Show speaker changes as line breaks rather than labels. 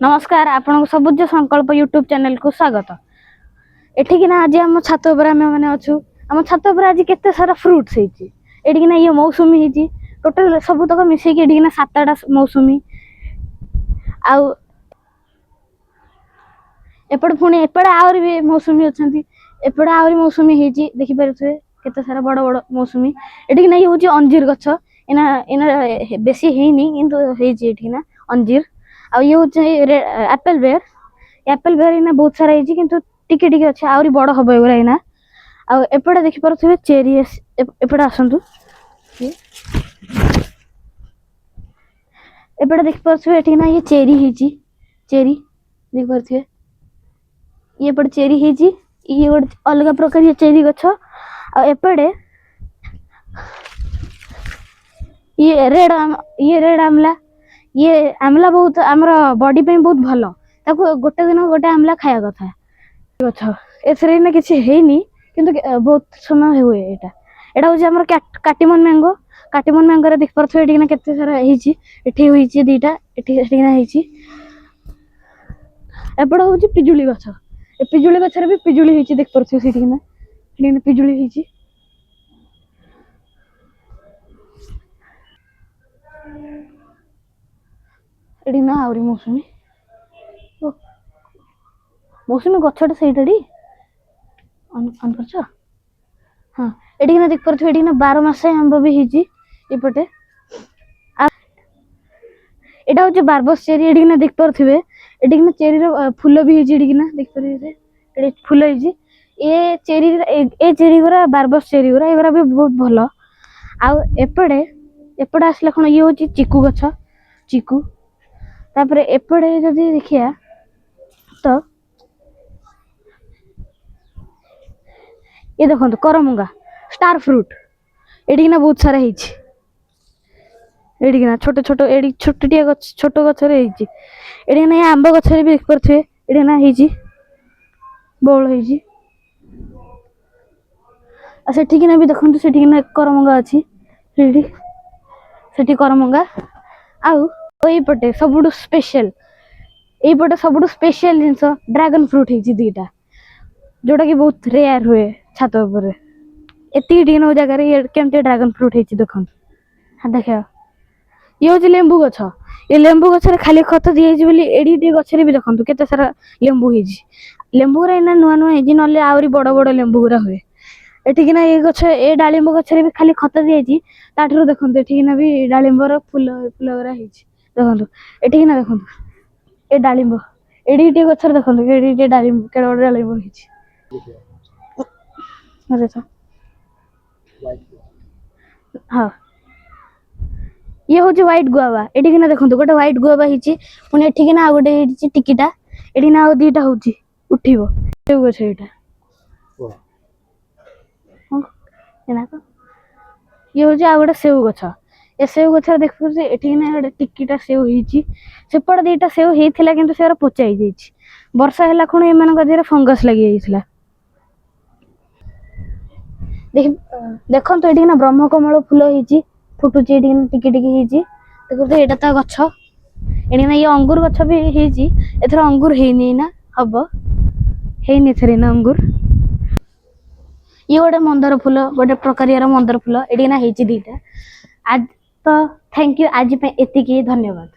नमस्कार आपन सबुज संकल्प यूट्यूब चैनल को स्वागत। एठिकिना आज आम छात उपर आम मैंने अच्छू आम छात उपर आज केते सारा फ्रुट्स होती एठिकिना ये मौसुमी होती टोटल सब तक मिसेकी एठिकिना 7टा मौसुमी आउ एपट पुणी एपटे आहुरी भी मौसुमी अच्छा एपटे आहुरी मौसुमी होती देखिपे केते सारा बड़ बड़ मौसुमी एठिकिना ये हूँ अंजीर गछ एना एना बेसी हेनी किंतु हेजी एठिकिना अंजीर आ ये हूँ एप्पल बेयर इना बहुत सारा होती किंतु टिके टिके अच्छे आहुरी बड़ हम एगुरा इना आ एपटे देखिपे चेरी एपटे आसतु एपटे देखिपे एठिकिना ये चेरी होती चेरी देखिपे ये पड़े चेरी होती ये गोटे अलग प्रकार ये चेरी गछ एपटे ये रेड आमला बहुत आमर बॉडी पे बहुत भल ताको गोटे दिन गोटे आमला खाया कथा गछ एथरे ना किछि हेनी किंतु बहुत समय हुए एटा हूँ आमर काटिमन मैंगो रे देख परथो एठी ना केते सारा हेची एठी होईची दीटा एठी ना हेची एपड़ हूँ पिजुली गछ ए पिजुली गछ रे भी पिजुली हेची देख परथो सेठी ना पिजुली हेची एडी ना आउरी मौसुमी मौसुमी गछटा सेइटाडी अन करछ हां एडी ना देख परथो एडी ना 12 मास आंब भी हिजी एपटे एटा होचे बारबस चेरी एडी ना देख परथिबे एडी ना चेरी रो फूल भी हिजी एडी ना देख परथिबे एडी फूल हिजी ए चेरी गुरा बारबस चेरी गुरा एगुरा भी बहुत भलो आ एपटे आसला कोन ये होची चिकू गछ चिकू तापरे एपटे जदी देखिया तो ये देखो करमुंगा स्टार फ्रूट एडी ना बहुत सारा हिची एडी ना छोटे छोटे एडी छोटटिया गछ छोटो गछ रे हिची एडी ना आंबा गछ रे भी देख परथे एडी ना हिची बोल हिची आ सेठी कि ना भी देखंतु सेठी कि ना करमुंगा अछि सेठी करमुंगा आउ ओई पटे सबुडु स्पेशल एई पटे सबुडु स्पेशल जिंस ड्रैगन फ्रूट हिची दीटा जोटा कि बहुत रेयर हुए छात ऊपर एती टिनो जगह रे केमते ड्रैगन फ्रूट हिची देखंतु हा देखा ये हूँ लेंबू गछ ये लेंबू गछ रे खाली खत दिए बोली एडी टी गछ रे भी देखंतु केते सारा लेंबू हिची लेंबू रे ना नुआ नुआ हिची नले आउरी बड़ बड़ लेंबू गुरा हुए एठी कि ना ये गछ ए डालिंब गछ रे भी खाली खत दिएची ताठरो देखंतु एठी कि ना भी डालिंबर फूल गुरा हिची देखंतु एठी कि ना देखंतु ए डालिंब एडी टी गछ रे देखंतु एडी टी डालिंब केडा बड़ डालिंब हिची अरे तो हां ये हूँ व्हाइट गुआवा एठी कि ना देखंतु गोटे व्हाइट गुआवा हिची पुनी एठी कि ना गोटे हिची टिकिटा एठी ना दीटा होची उठिबो सेउ गछ एटा एनाको ये हूँ आ गोटे सेउ गछ ए सेउ गछ देखु से एठी कि ना गोटे टिकिटा सेउ हिची सेपड़ दीटा सेउ हेइथिला किंतु सेरा पोचाई जाईची वर्षा हैला खुण एमान गदेरे फंगस लागि जाईथिला देखंतु एठी ना ब्रह्मकमल फूल हिची फुटुची एठी टिके टिके हिची देखो तो एटा ता गछ एठी ना ये अंगूर गछ भी हिची एथरा अंगूर हेनी ना हबो हेनी थरे ना अंगूर ये गोटे मंदार फूल गोटे प्रकार मंदार फूल एठी ना हिची दीटा आज तो थैंक यू आज पे एतिकी धन्यवाद।